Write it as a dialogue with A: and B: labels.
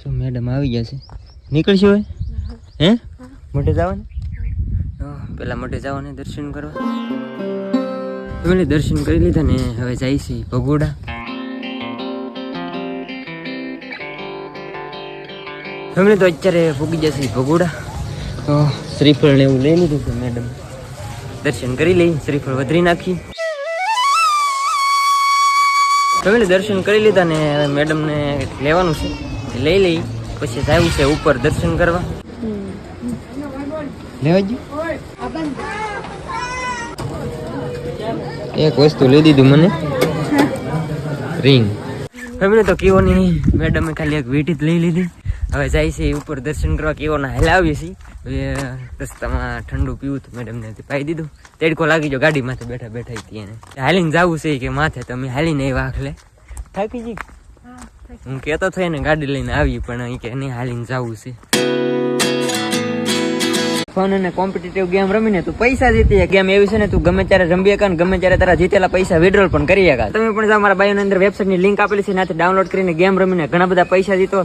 A: તો મેડમ આવી ગયા છે. નીકળશું હવે? હે મોટે જવાનું? પેલા મોટે જવાને દર્શન કરવા. ફેમિલી દર્શન કરી લીધા ને હવે જાય છે ભગોડા. ફેમિલી તો અત્યારે પૂગી જશે ભગોડા. તો શ્રીફળ ને એવું લઈ લીધું છે મેડમ. દર્શન કરી લઈ, શ્રીફળ વધરી નાખી. ફેમિલી દર્શન કરી લીધા ને હવે મેડમ ને લેવાનું છે, લઈ લઈ પછી જવું છે ઉપર દર્શન કરવા. લેવા જ એક વસ્તુ લઈ દીધું મને, રિંગ. ફેમિલી તો કેવોની મેડમે ખાલી એક વીંટી જ લઈ લીધી. હવે જાય છે ઉપર દર્શન કરવા. કેવોના હલાવીએ છીએ. હવે રસ્તામાં ઠંડુ પીવું તો મેડમને પાઈ દીધું. તેડકો લાગી ગયો ગાડી માથે બેઠા બેઠા એને. હાલીને જવું છે કે માથે તમે હાલીને આવ્યા આખલે થાકી ગઈ. હું કહેતો થઈ ને ગાડી લઈને આવી પણ એ કે નહીં હાલીને જવું છે. ફોન અને કોમ્પિટિટિવ ગેમ રમીને તું પૈસા જીતી. ગેમ એવી છે ને તું ગમે ત્યારે રમી શકા ને ગમે ત્યારે તારા જીતેલા પૈસા વિડ્રોલ પણ કરી શકા. તમે પણ મારા બાયોની અંદર વેબસાઇટની લિંક આપેલી છે, ત્યાંથી ડાઉનલોડ કરીને ગેમ રમીને ઘણા બધા પૈસા જીતો.